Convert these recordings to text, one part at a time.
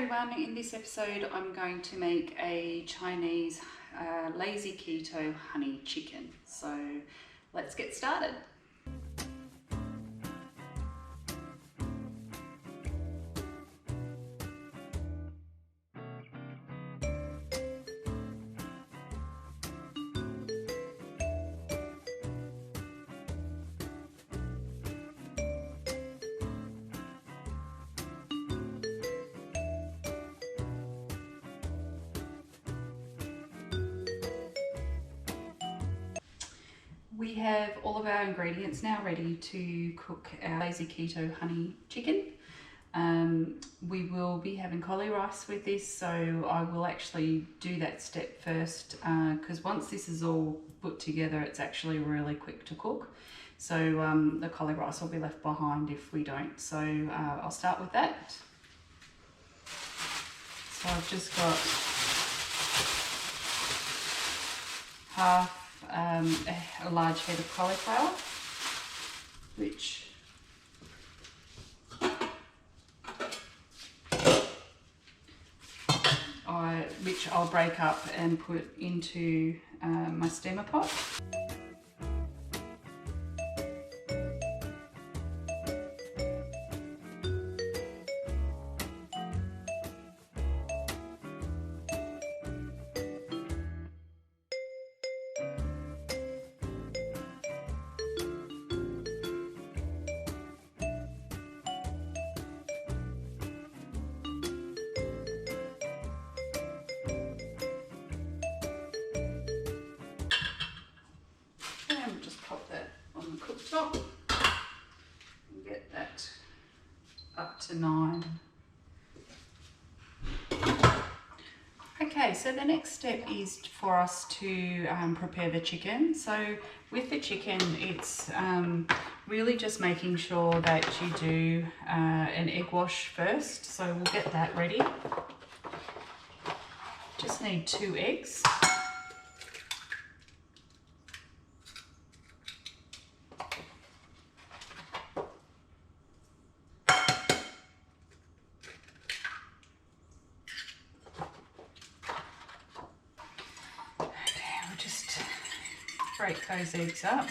everyone, in this episode I'm going to make a Chinese Lazy Keto Honey Chicken. So let's get started. We have all of our ingredients now ready to cook our Lazy Keto Honey Chicken. We will be having cauli rice with this, so I will actually do that step first because once this is all put together it's actually really quick to cook. So the cauli rice will be left behind if we don't. So I'll start with that. So I've just got half a large head of cauliflower, which I'll break up and put into my steamer pot. Cooktop and get that up to 9. Okay, so the next step is for us to prepare the chicken. So with the chicken, it's really just making sure that you do an egg wash first. So we'll get that ready. Just need 2 eggs. Break those eggs up.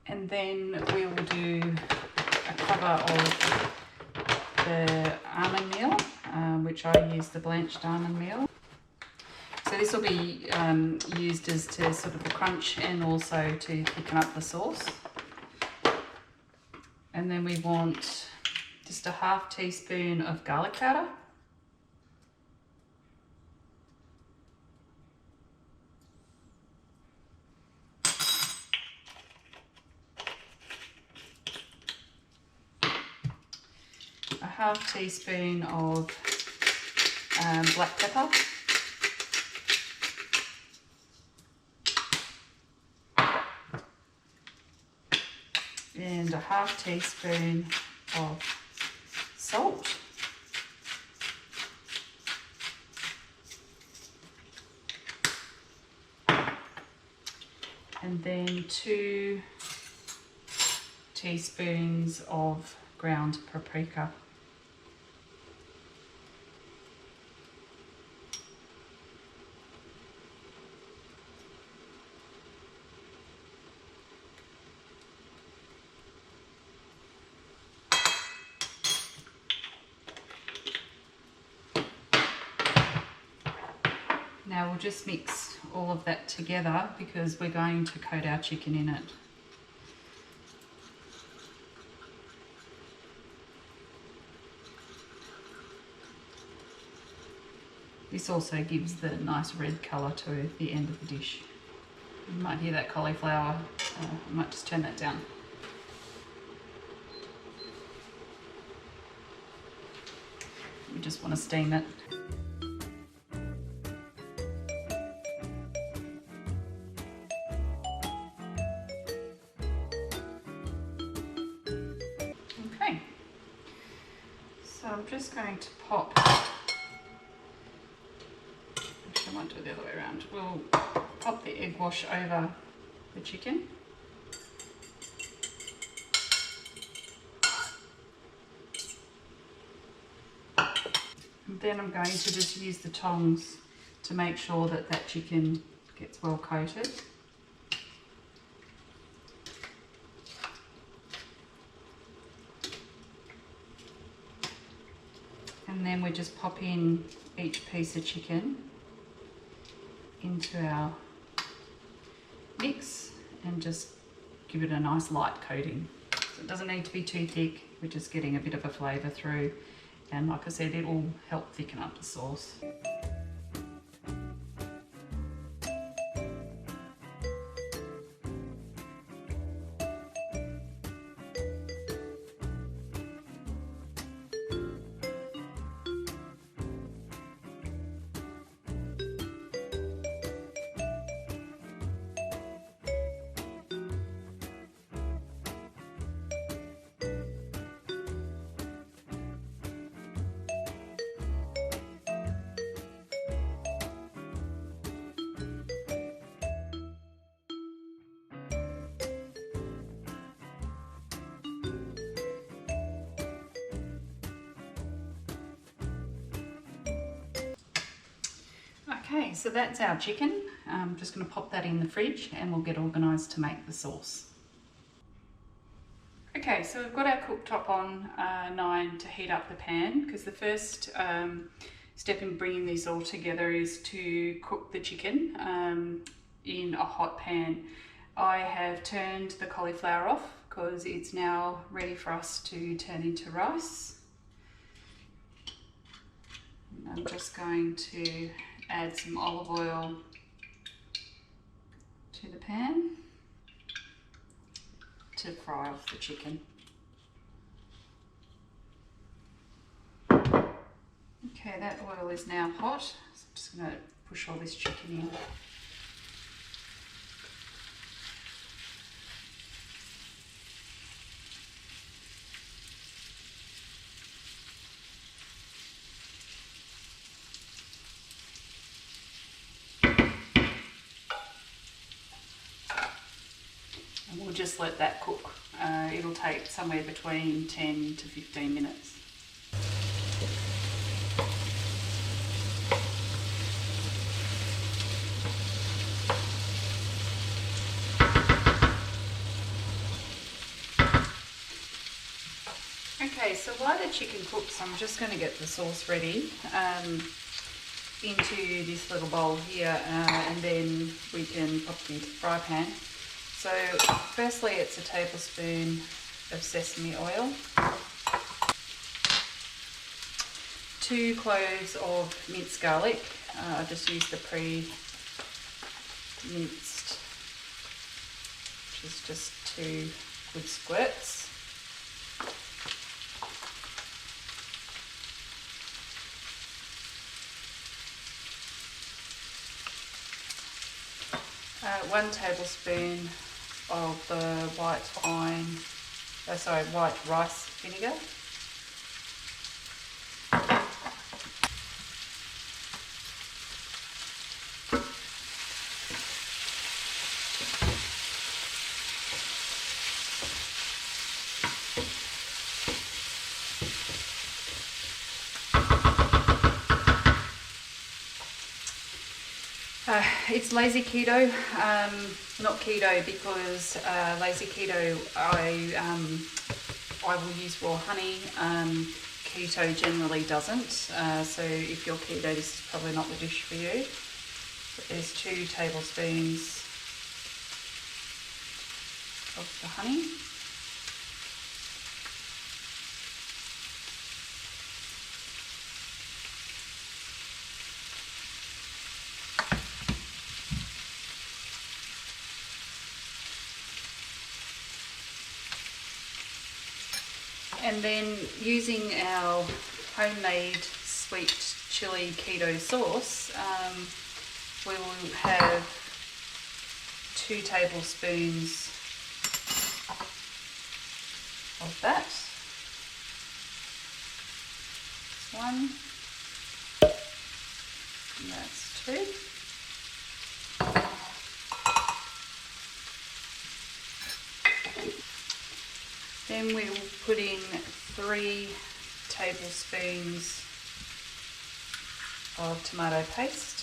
And then we will do a cover of the almond meal, which I use the blanched almond meal. So this will be used as to sort of the crunch and also to thicken up the sauce. And then we want just a ½ teaspoon of garlic powder. A ½ teaspoon of black pepper. And a ½ teaspoon of salt. And then 2 teaspoons of ground paprika. Now we'll just mix all of that together because we're going to coat our chicken in it. This also gives the nice red colour to the end of the dish. You might hear that cauliflower, I might just turn that down. We just want to steam it. So I'm just going to pop, actually I might do it the other way around. We'll pop the egg wash over the chicken. And then I'm going to just use the tongs to make sure that that chicken gets well coated. And then we just pop in each piece of chicken into our mix and just give it a nice light coating. So it doesn't need to be too thick, we're just getting a bit of a flavour through, and like I said, it will help thicken up the sauce. Okay, so that's our chicken. I'm just going to pop that in the fridge and we'll get organised to make the sauce. Okay, so we've got our cooktop on 9 to heat up the pan, because the first step in bringing these all together is to cook the chicken in a hot pan. I have turned the cauliflower off because it's now ready for us to turn into rice. And I'm just going to add some olive oil to the pan to fry off the chicken. Okay, that oil is now hot, so I'm just going to push all this chicken in. We'll just let that cook. It'll take somewhere between 10 to 15 minutes. Okay, so while the chicken cooks, I'm just going to get the sauce ready into this little bowl here, and then we can pop it into the fry pan. So firstly, it's a tablespoon of sesame oil, 2 cloves of minced garlic. I just used the pre-minced, which is just 2 good squirts. One tablespoon of the white rice vinegar. It's Lazy Keto, not keto, because Lazy Keto I will use raw honey. Keto generally doesn't, so if you're keto, this is probably not the dish for you. But there's 2 tablespoons of the honey. And then using our homemade sweet chili keto sauce, we will have 2 tablespoons of that. 1. And that's 2. Then we will put in 3 tablespoons of tomato paste.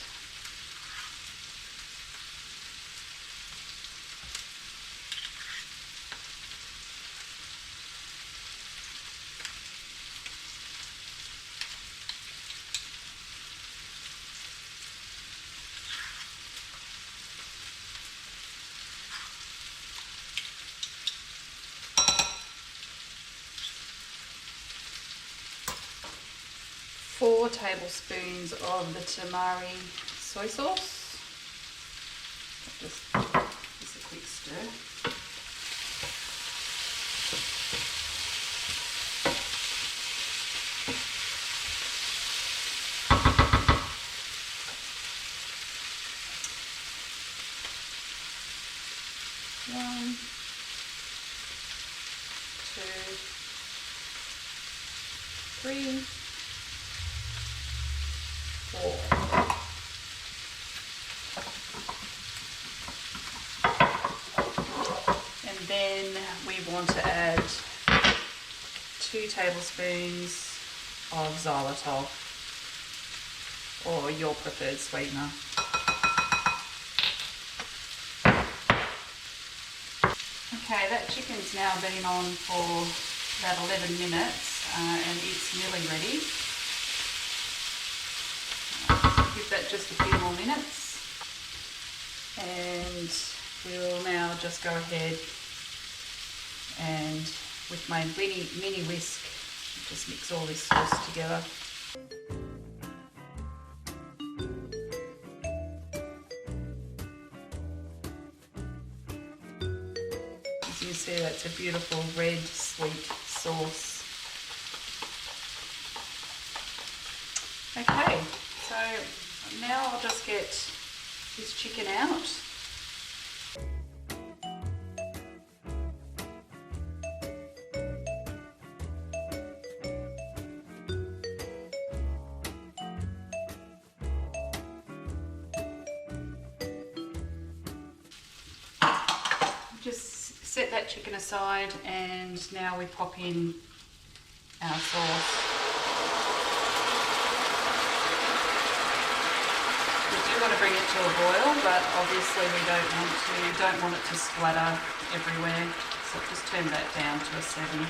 Four tablespoons of the tamari soy sauce. Just a quick stir. One, 2, 3, 4. And then we want to add 2 tablespoons of xylitol, or your preferred sweetener. Okay, that chicken's now been on for about 11 minutes and it's nearly ready. Give that just a few more minutes, and we'll now just go ahead and with my mini whisk just mix all this sauce together. As you can see, that's a beautiful red sweet sauce. Okay, so now I'll just get this chicken out. Just set that chicken aside, and now we pop in our sauce. We want to bring it to a boil, but obviously we don't want it to splatter everywhere, so just turn that down to a 7.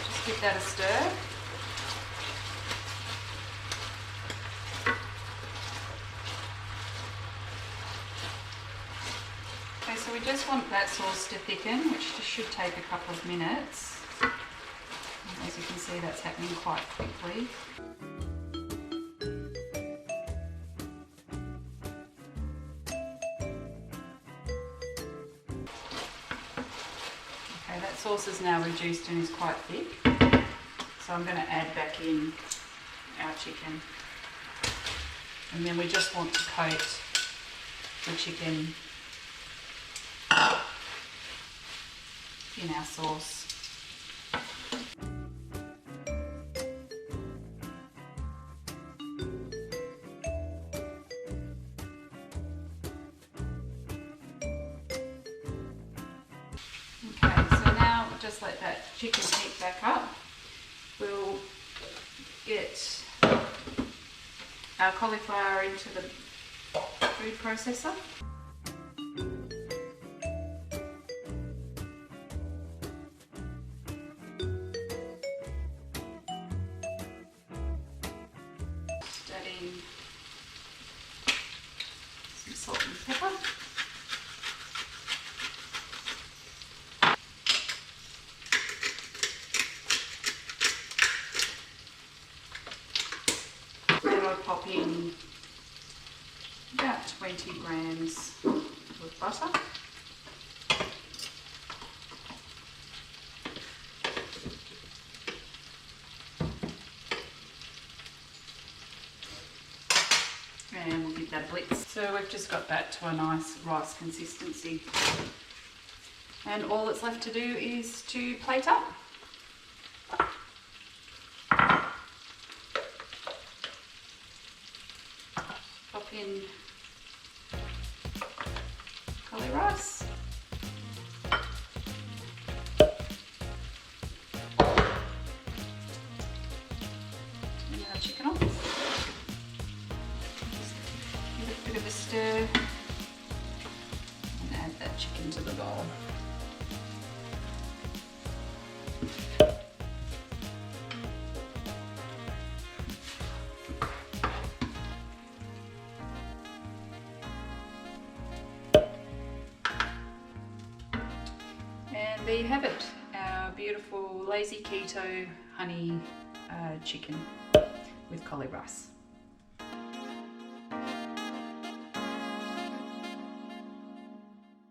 Just give that a stir. Okay, so we just want that sauce to thicken, which should take a couple of minutes. And as you can see, that's happening quite quickly. Okay, that sauce is now reduced and is quite thick. So I'm going to add back in our chicken. And then we just want to coat the chicken in our sauce. Okay, so now we'll just let that chicken heat back up. We'll get our cauliflower into the food processor. Adding some salt and pepper. Then I'll pop in about 20 grams of butter. And we'll give that a blitz. So we've just got that to a nice rice consistency. And all that's left to do is to plate up. Pop in cauli rice. And our chicken on. Give it a bit of a stir. And add that chicken to the bowl. And there you have it, our beautiful Lazy Keto Honey Chicken with cauli rice.